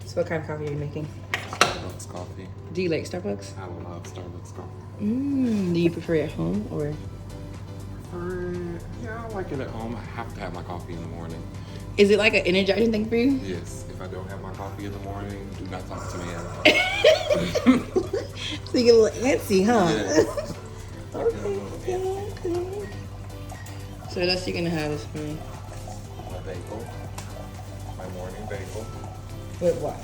So what kind of coffee are you making? Starbucks coffee. Do you like Starbucks? I love Starbucks coffee. Do you prefer it at home or? Yeah, I like it at home. I have to have my coffee in the morning. Is it like an energizing thing for you? Yes, if I don't have my coffee in the morning, do not talk to me. So you get a little antsy, huh? Yes. Okay. So what else you gonna have this morning? My bagel. My morning bagel. With what?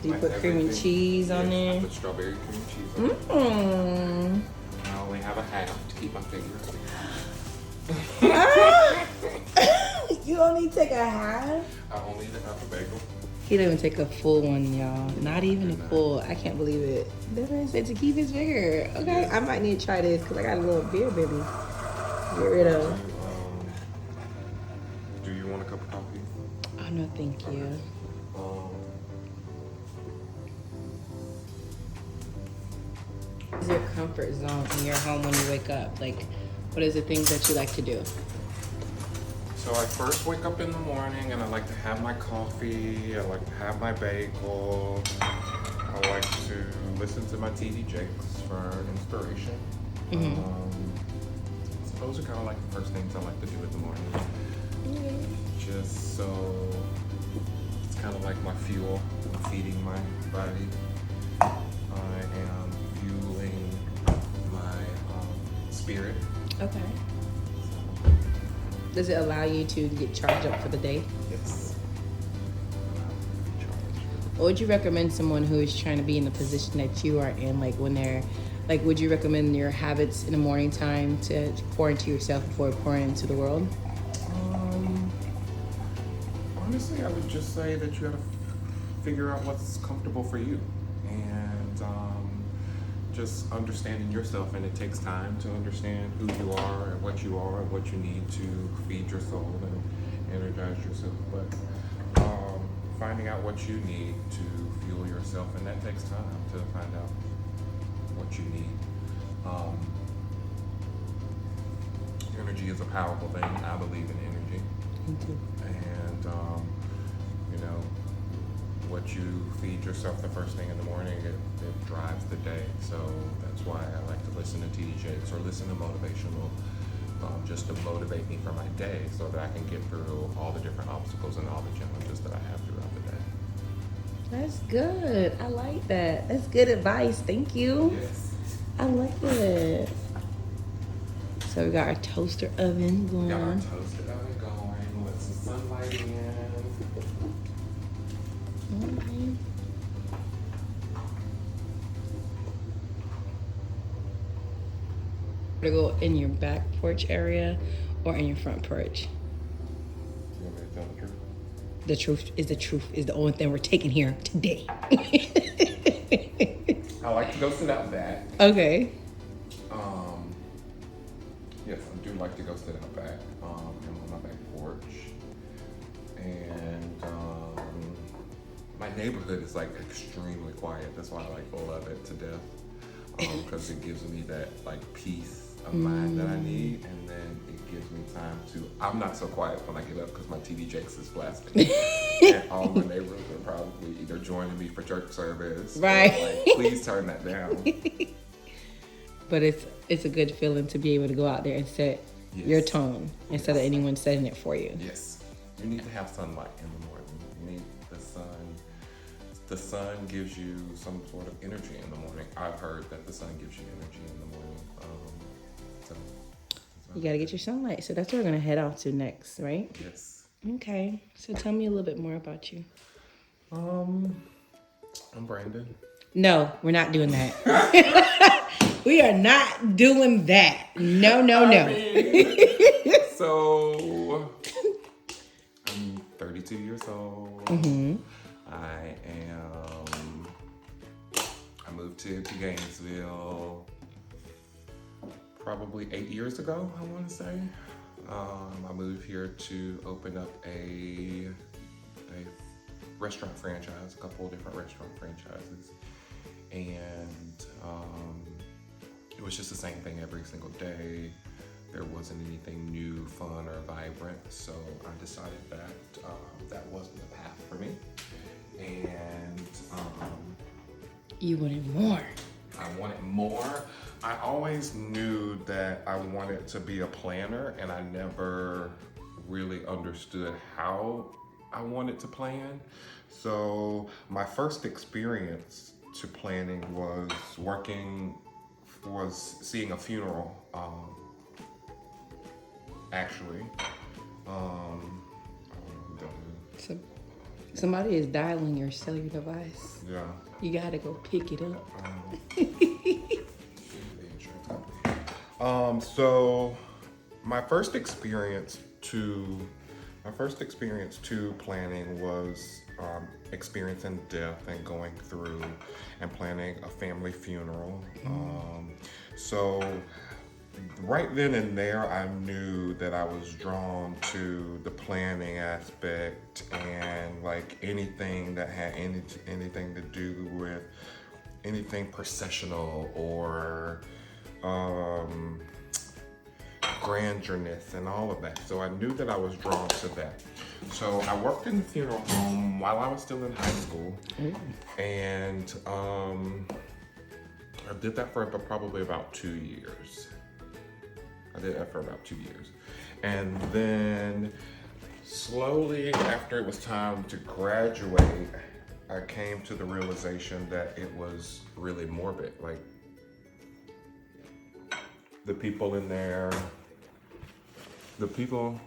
Do you put cream and cheese on there? I put strawberry cream cheese on Mmm. I only have a half to keep my figure. You only take a half? I only eat a half a bagel. He didn't even take a full one, y'all. Not even a full. I can't believe it. That man said to keep his figure. Okay, I might need to try this because I got a little beer belly. Get rid of. Do you want a cup of coffee? Oh, no, thank you. What is your comfort zone in your home when you wake up? Like, what is the things that you like to do? So I first wake up in the morning and I like to have my coffee. I like to have my bagel. I like to listen to my TD Jakes for inspiration. Those are kind of like the first things I like to do in the morning. Just so it's kind of like my fuel. I'm feeding my body. I am fueling my spirit. Okay. Does it allow you to get charged up for the day? Yes. What would you recommend someone who is trying to be in the position that you are in? Like when they're, like, would you recommend your habits in the morning time to pour into yourself before pouring into the world? Honestly, I would just say that you gotta figure out what's comfortable for you. And just understanding yourself, and it takes time to understand who you are and what you need to feed your soul and energize yourself. But finding out what you need to fuel yourself, and that takes time to find out what you need. Energy is a powerful thing. I believe in energy. Me too. And you know, what you feed yourself the first thing in the morning, it drives the day. So that's why I like to listen to TD Jakes or listen to motivational, just to motivate me for my day so that I can get through all the different obstacles and all the challenges that I have throughout the day. That's good. I like that. That's good advice. Thank you. Yes. I like it. So we got our toaster oven going. Got our toaster oven going. Let some sunlight in. To go in your back porch area or in your front porch? You want me to tell the truth? The truth is the only thing we're taking here today. I like to go sit out back. Okay. Yes, I do like to go sit out back. I'm on my back porch. And my neighborhood is like extremely quiet. That's why I like love it to death. Because it gives me that like peace of mind that I need, and then it gives me time to. I'm not so quiet when I get up because my TD Jakes is blasting, and all my neighbors are probably either joining me for church service, right? Or like, please turn that down. But it's a good feeling to be able to go out there and set your tone instead of anyone setting it for you. Yes, you need to have sunlight in the morning. You need the sun. The sun gives you some sort of energy in the morning. I've heard that the sun gives you energy in the morning. So you got to get your sunlight. So that's where we're going to head off to next, right? Yes. Okay. So tell me a little bit more about you. I'm Branden. No, we're not doing that. We are not doing that. No. So, I'm 32 years old. I moved to Gainesville probably 8 years ago, I want to say. I moved here to open up a restaurant franchise, a couple of different restaurant franchises. And it was just the same thing every single day. There wasn't anything new, fun, or vibrant. So I decided that that wasn't the path for me. and You wanted more. I wanted more. I always knew that I wanted to be a planner, and I never really understood how I wanted to plan. So my first experience to planning was seeing a funeral, actually. Um, So, somebody is dialing your cellular device. yeah. You gotta go pick it up. So my first experience to planning was experiencing death and going through and planning a family funeral. So right then and there, I knew that I was drawn to the planning aspect and like anything that had anything to do with anything processional or grandiousness and all of that. So I knew that I was drawn to that. So I worked in the funeral home while I was still in high school, and I did that for probably about 2 years. And then slowly after it was time to graduate, I came to the realization that it was really morbid. Like the people in there, the people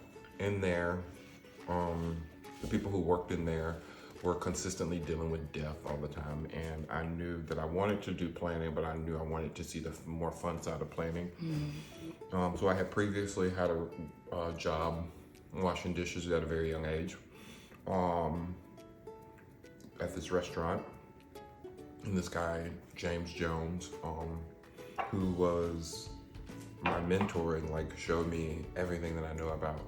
who worked in there were consistently dealing with death all the time. And I knew that I wanted to do planning, but I knew I wanted to see the more fun side of planning. So I had previously had a job washing dishes at a very young age at this restaurant. And this guy, James Jones, who was my mentor and like showed me everything that I know about,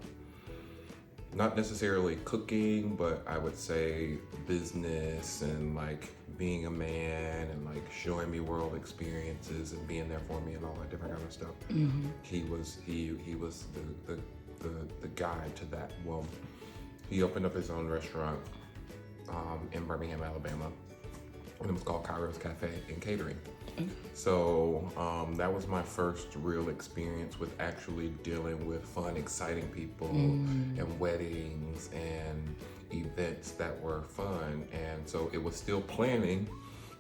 not necessarily cooking, but I would say business and like being a man and like showing me world experiences and being there for me and all that different kind of stuff. He was the guide to that. Well, he opened up his own restaurant in Birmingham, Alabama, and it was called Cairo's Cafe and Catering. So that was my first real experience with actually dealing with fun, exciting people and weddings and events that were fun. And so it was still planning,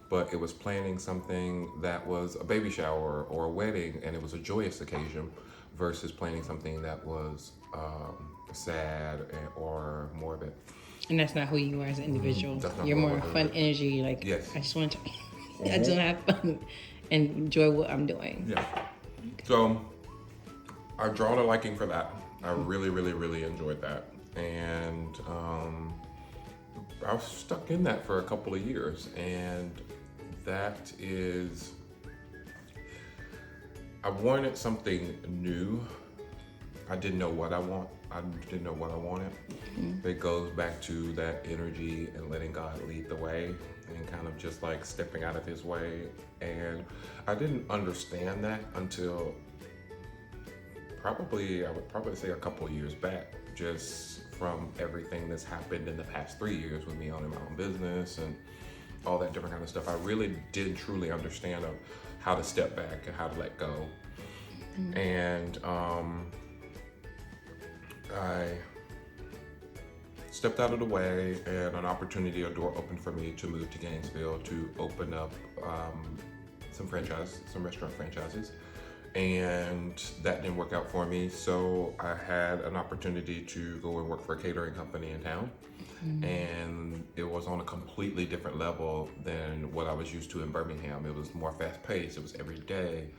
but it was planning something that was a baby shower or a wedding, and it was a joyous occasion versus planning something that was sad or morbid. And that's not who you are as an individual. You're more fun energy. Like, yes. I just want to, I just want to have fun and enjoy what I'm doing. Yeah. So I've drawn a liking for that. I really, really, really enjoyed that. And I was stuck in that for a couple of years. And that is, I wanted something new. I didn't know what I wanted. It goes back to that energy and letting God lead the way and kind of just like stepping out of his way. And I didn't understand that until I would probably say a couple of years back, just from everything that's happened in the past 3 years with me owning my own business and all that different kind of stuff. I really did truly understand how to step back and how to let go. And I stepped out of the way, and a door opened for me to move to Gainesville to open up some restaurant franchises. And that didn't work out for me, so I had an opportunity to go and work for a catering company in town. And it was on a completely different level than what I was used to in Birmingham. It was more fast-paced, it was every day.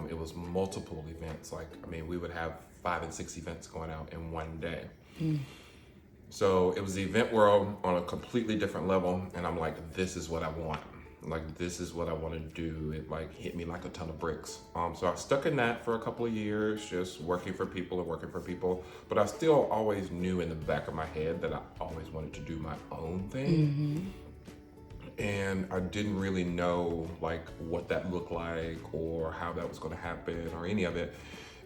It was multiple events. We would have 5 and 6 events going out in one day. So it was the event world on a completely different level, and I'm like, this is what I want. Like, this is what I want to do. It like hit me like a ton of bricks. So I was stuck in that for a couple of years, just working for people. But I still always knew in the back of my head that I always wanted to do my own thing. And I didn't really know like what that looked like or how that was going to happen or any of it.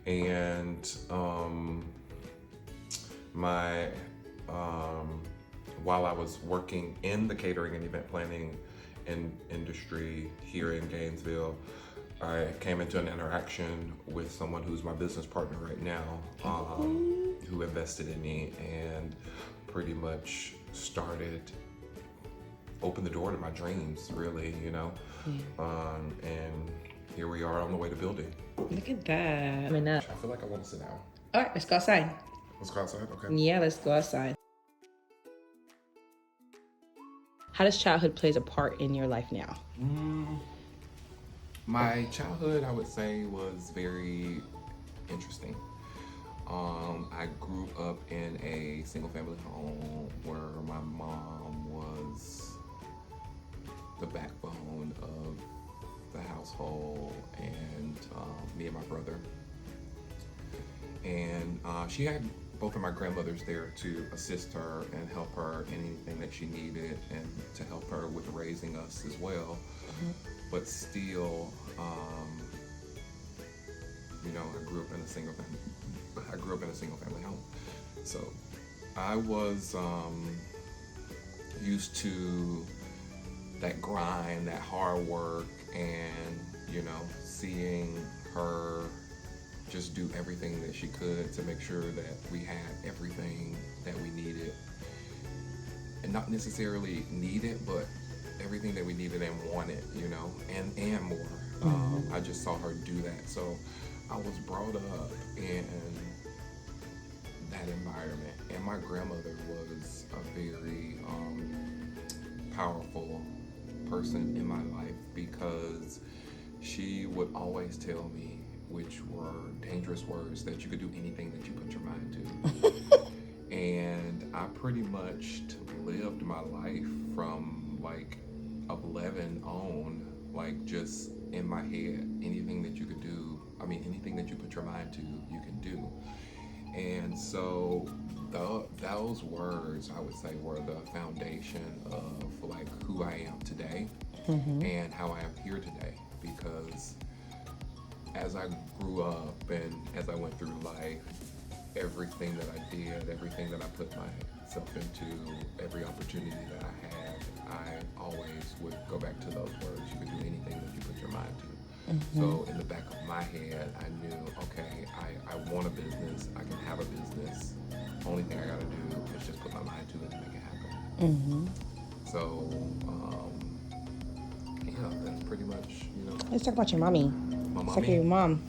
And my while I was working in the catering and event planning industry here in Gainesville, I came into an interaction with someone who's my business partner right now, who invested in me and pretty much opened the door to my dreams, really, you know. And here we are on the way to building. Look at that. I feel like I want to sit down. All right, let's go outside. Let's go outside, okay? Yeah, let's go outside. How does childhood plays a part in your life now? My childhood, I would say, was very interesting. I grew up in a single-family home where my mom was the backbone of the household, and me and my brother. And she had both of my grandmothers there to assist her and help her in anything that she needed, and to help her with raising us as well. But still, you know, I grew up in a single family home. So I was used to that grind, that hard work, and, you know, seeing her just do everything that she could to make sure that we had everything that we needed. And not necessarily needed, but everything that we needed and wanted, you know, and more. I just saw her do that. So I was brought up in that environment. And my grandmother was a very powerful person in my life, because she would always tell me, which were dangerous words, that you could do anything that you put your mind to. And I pretty much lived my life from like 11 on, like just in my head, anything that you could do, I mean, anything that you put your mind to, you can do. And so those words, I would say, were the foundation of like who I am today and how I am here today. Because as I grew up and as I went through life, everything that I did, everything that I put myself into, every opportunity that I had, I always would go back to those words. You could do anything that you put your mind to. So in the back of my head, I knew, okay, I want a business, I can have a business. Only thing I gotta do is just put my mind to it to make it happen. So, yeah, that's pretty much, you know. Let's talk about your mommy. My Let's talk mommy? about your mom.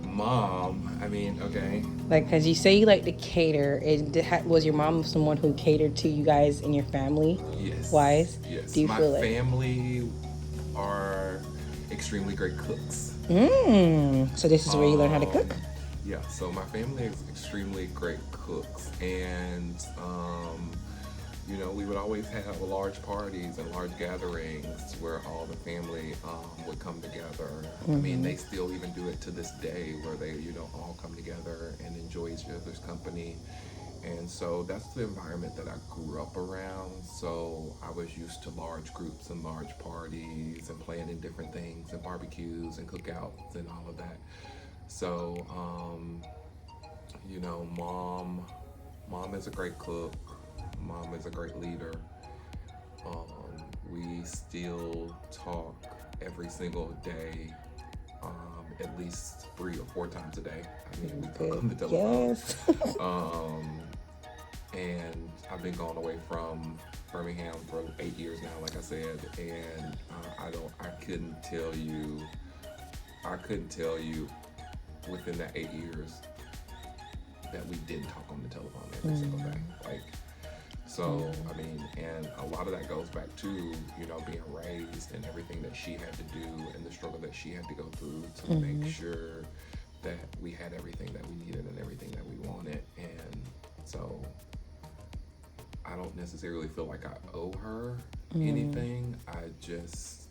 Mom, I mean, okay. Like, cause you say you like to cater. Was your mom someone who catered to you guys in your family? Yes. Wise? Yes. Do you My feel like family are extremely great cooks. So this is where you learn how to cook? Yeah, so my family is extremely great cooks, and you know, we would always have large parties and large gatherings where all the family would come together. I mean, they still even do it to this day, where they, you know, all come together and enjoy each other's company. And so that's the environment that I grew up around. So I was used to large groups and large parties and planning different things and barbecues and cookouts and all of that. So, you know, mom is a great cook. Mom is a great leader. We still talk every single day, at least 3 or 4 times a day. I mean, we talk on the telephone. Yes. And I've been gone away from Birmingham for 8 years now, like I said, and I couldn't tell you within that 8 years that we didn't talk on the telephone every single day. Like, so, I mean, and a lot of that goes back to, you know, being raised and everything that she had to do and the struggle that she had to go through to make sure that we had everything that we needed and everything that we wanted. And so I don't necessarily feel like I owe her anything. I just,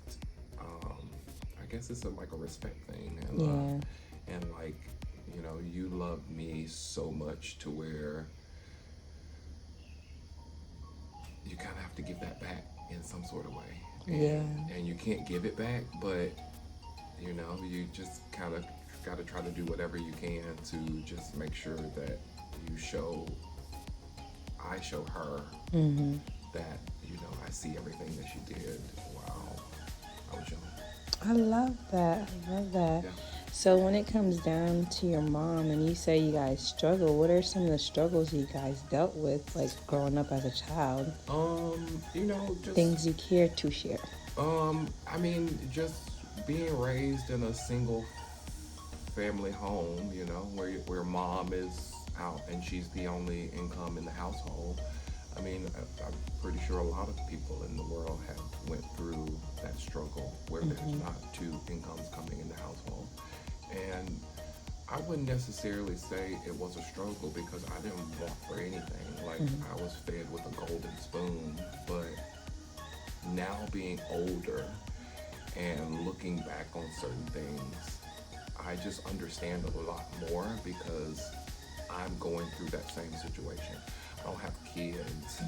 I guess it's like a respect thing. And, and like, you know, you love me so much to where you kind of have to give that back in some sort of way. And you can't give it back, but, you know, you just kind of got to try to do whatever you can to just make sure that you show I show her that, you know, I see everything that she did while I was young. I love that. I love that. Yeah. So when it comes down to your mom and you say you guys struggle, what are some of the struggles you guys dealt with, like growing up as a child? You know, just Things you care to share. I mean, just being raised in a single family home, you know, where mom is out and she's the only income in the household. I mean, I'm pretty sure a lot of people in the world have went through that struggle where there's not two incomes coming in the household. And I wouldn't necessarily say it was a struggle because I didn't want for anything. Like, I was fed with a golden spoon. But now being older and looking back on certain things, I just understand a lot more because I'm going through that same situation. I don't have kids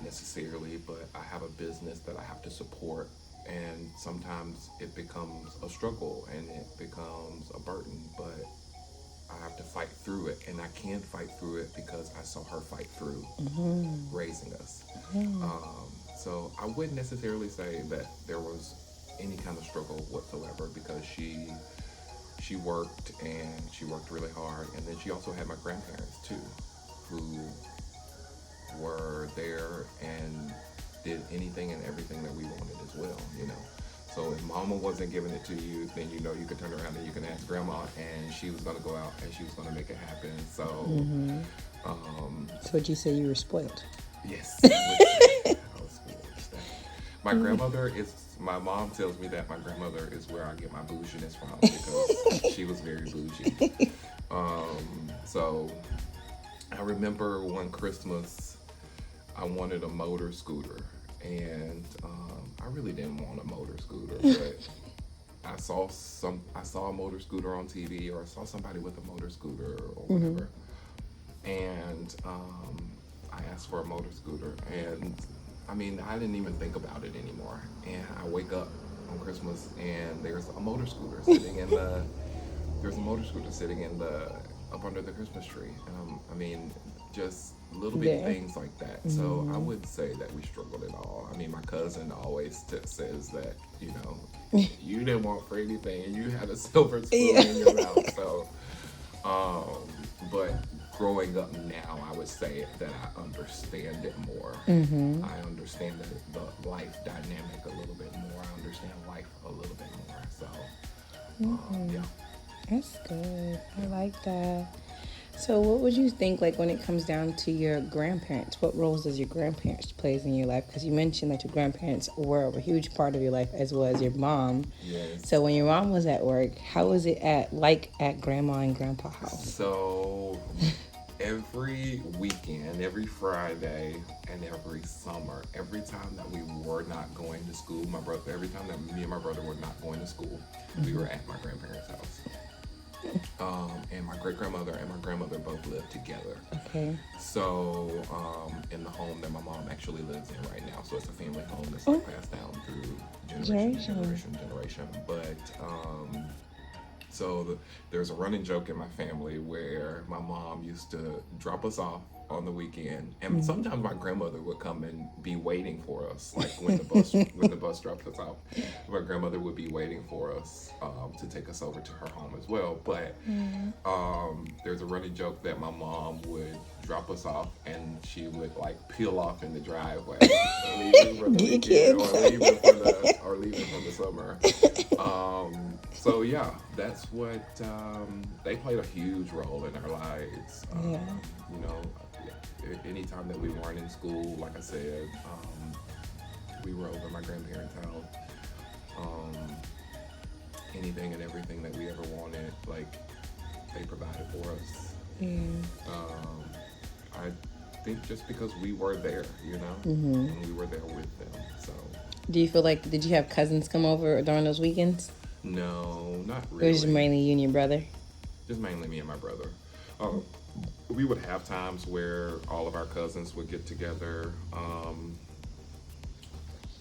necessarily, but I have a business that I have to support. And sometimes it becomes a struggle and it becomes a burden, but I have to fight through it. And I can fight through it because I saw her fight through raising us. So I wouldn't necessarily say that there was any kind of struggle whatsoever because she worked and she worked really hard, and then she also had my grandparents too, who were there and did anything and everything that we wanted as well, you know. So if mama wasn't giving it to you, then you know you could turn around and you can ask grandma, and she was gonna go out and she was gonna make it happen. So, So would you say you were spoiled? yes, I was spoiled. My grandmother is. My mom tells me that my grandmother is where I get my bouginess from because she was very bougie. So I remember one Christmas I wanted a motor scooter, and I really didn't want a motor scooter, but I saw a motor scooter on TV, or I saw somebody with a motor scooter or whatever, and I asked for a motor scooter, and I mean, I didn't even think about it anymore. And I wake up on Christmas and there's a motor scooter sitting in the up under the Christmas tree. I mean, just little bitty things like that. So I wouldn't say that we struggled at all. I mean, my cousin always says that, you know, you didn't want for anything and you had a silver spoon in your mouth. So, but growing up now, I would say that I understand it more. I understand the life dynamic a little bit more. I understand life a little bit more. So, yeah. That's good. I like that. So what would you think, like, when it comes down to your grandparents? What roles does your grandparents plays in your life? Because you mentioned that your grandparents were a huge part of your life, as well as your mom. Yes. So when your mom was at work, how was it at grandma and grandpa house? So every weekend, every Friday, and every summer, every time that we were not going to school, every time that me and my brother were not going to school, we were at my grandparents' house. And my great grandmother and my grandmother both lived together. Okay. So, in the home that my mom actually lives in right now, so it's a family home that's like passed down through generation. But so there's a running joke in my family where my mom used to drop us off on the weekend, and sometimes my grandmother would come and be waiting for us, like when the bus dropped us off. My grandmother would be waiting for us to take us over to her home as well. But there's a running joke that my mom would drop us off and she would like peel off in the driveway, leaving for the weekend, or leaving for the summer. So yeah, that's what they played a huge role in our lives. You know, anytime that we weren't in school, like I said, we were over at my grandparents' house. Anything and everything that we ever wanted, like, they provided for us. I think just because we were there, you know, and we were there with them. So. Do you feel like, did you have cousins come over during those weekends? No, not Or really. was it mainly you and your brother? Just mainly me and my brother. We would have times where all of our cousins would get together,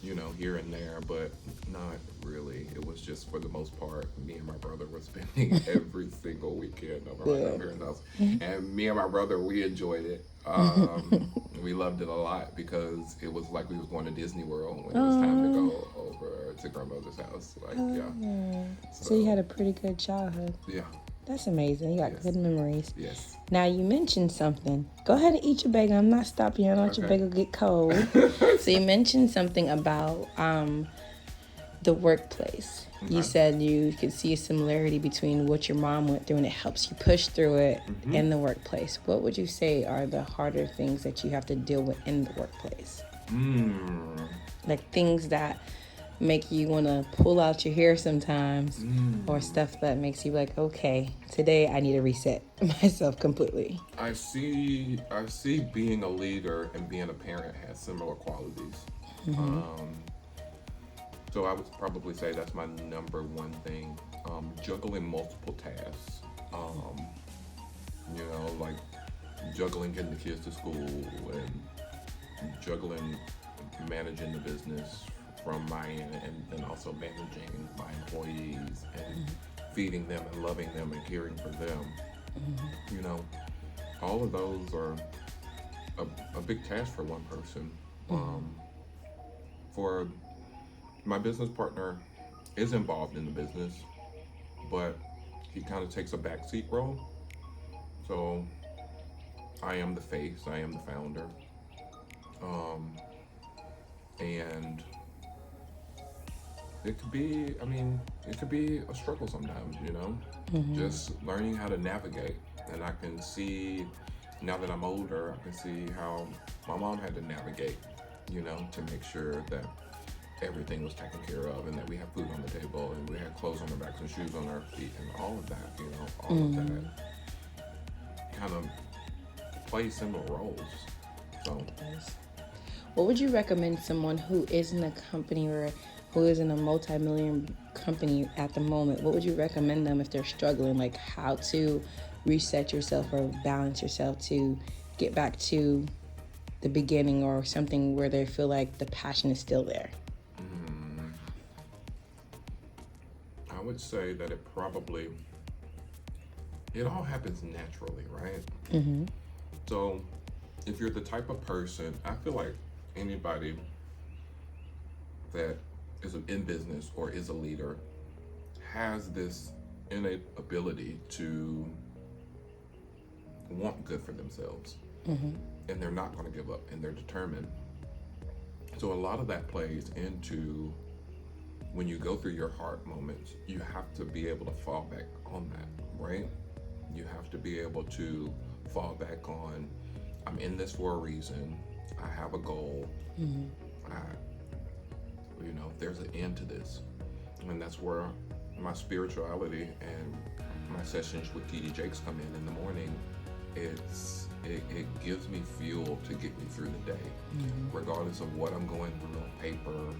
you know, here and there, but not really. It was just, for the most part, me and my brother were spending every single weekend over at my grandparents' house. And me and my brother, we enjoyed it. We loved it a lot because it was like we was going to Disney World when it was time to Oh, go over to grandmother's house. Like, yeah. so you So, had a pretty good childhood. yeah. That's amazing. You got Yes. good memories. Yes. Now you mentioned something. Go ahead and eat your bagel. I'm not stopping you. I don't let your Okay. bagel get cold. So you mentioned something about the workplace. You Okay. said you could see a similarity between what your mom went through and it helps you push through it in the workplace. What would you say are the harder things that you have to deal with in the workplace? Like things that make you want to pull out your hair sometimes, or stuff that makes you like, okay, today I need to reset myself completely. I see being a leader and being a parent has similar qualities. Um, so I would probably say that's my number one thing. Juggling multiple tasks. Um, like juggling getting the kids to school and juggling managing the business from my end and then also managing my employees and feeding them and loving them and caring for them. You know, all of those are a big task for one person. For my business partner is involved in the business, but he kind of takes a backseat role. So I am the face, I am the founder, and it could be a struggle sometimes, just learning how to navigate. And I can see, now that I'm older, I can see how my mom had to navigate, to make sure that everything was taken care of and that we had food on the table and we had clothes on our backs and shoes on our feet and all of that, all of that kind of plays similar roles. So, What would you recommend someone who is in a company or who is in a multi-million company at the moment? What would you recommend them if they're struggling, like how to reset yourself or balance yourself to get back to the beginning or something where they feel like the passion is still there? I would say that it all happens naturally, right? So if you're the type of person, I feel like anybody that is in business or is a leader has this innate ability to want good for themselves. And they're not going to give up and they're determined. So a lot of that plays into when you go through your hard moments, you have to be able to fall back on that, right? You have to be able to fall back on, I'm in this for a reason. I have a goal. There's an end to this. And that's where my spirituality and my sessions with TD Jakes come in the morning. It gives me fuel to get me through the day, regardless of what I'm going through on paper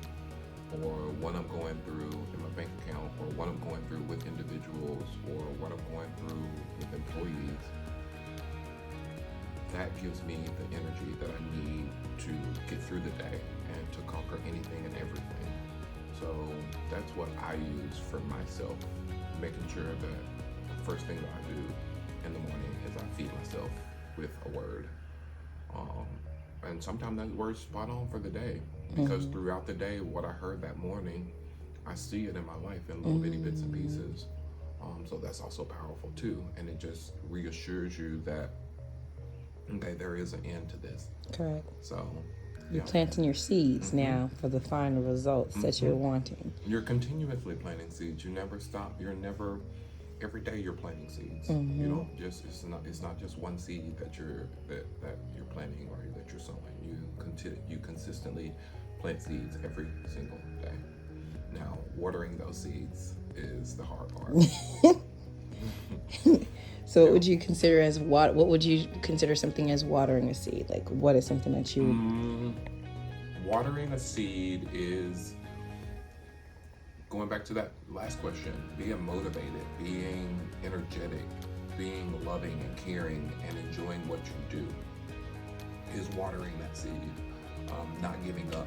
or what I'm going through in my bank account or what I'm going through with individuals or what I'm going through with employees. That gives me the energy that I need to get through the day and to conquer anything and everything. So that's what I use for myself, making sure that the first thing that I do in the morning is I feed myself with a word. And sometimes that word's spot on for the day because throughout the day, what I heard that morning, I see it in my life in little bitty bits and pieces. So that's also powerful too. And it just reassures you that, okay, there is an end to this. Correct. So you're planting your seeds now for the final results that you're wanting. You're continuously planting seeds. You never stop. Every day you're planting seeds. You don't just it's not just one seed that you're planting or that you're sowing. You consistently plant seeds every single day. Now, watering those seeds is the hard part. So what would you consider as what would you consider something as watering a seed? Like what is something that you watering a seed is going back to that last question, being motivated, being energetic, being loving and caring and enjoying what you do is watering that seed. Not giving up,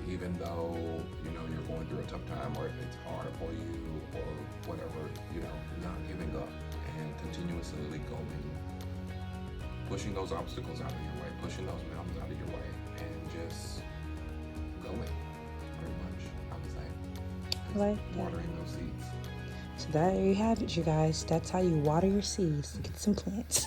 even though, you're going through a tough time or if it's hard for you or whatever, not giving up and continuously going. pushing those obstacles out of your way, pushing those mountains out of your way, and just going. Pretty much, I would say. Just Like watering those seeds. So there you have it, you guys. That's how you water your seeds. Get some plants.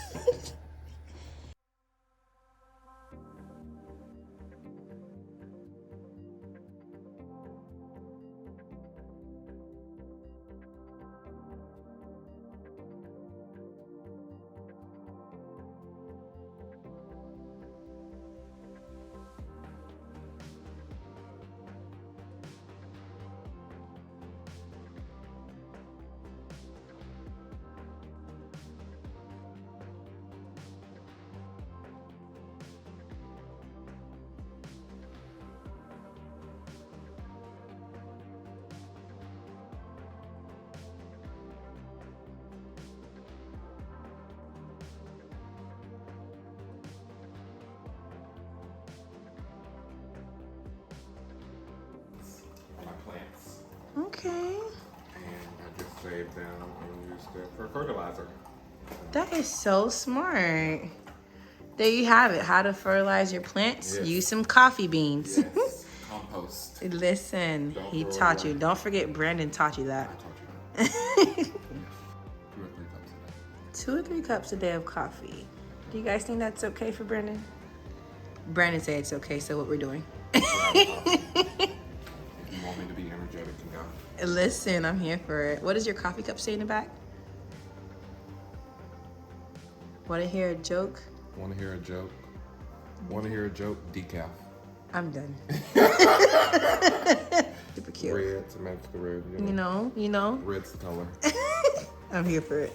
My plants. Okay. And I just saved them and used it for fertilizer. That is so smart. There you have it. How to fertilize your plants. Yes. Use some coffee beans. Yes, compost. Listen, Don't he throw it taught away. you. Don't forget Branden taught you I that. taught you that. 2 or 3 cups a day. 2 or 3 cups a day of coffee. Do you guys think that's okay for Branden? Branden said it's okay, so what we're doing. If you want me to be energetic and go. Listen, I'm here for it. What does your coffee cup say in the back? Want to hear a joke? Want to hear a joke? Want to hear a joke? Decaf. I'm done. Super cute. Red, to match the red. You know? Red's the color. I'm here for it.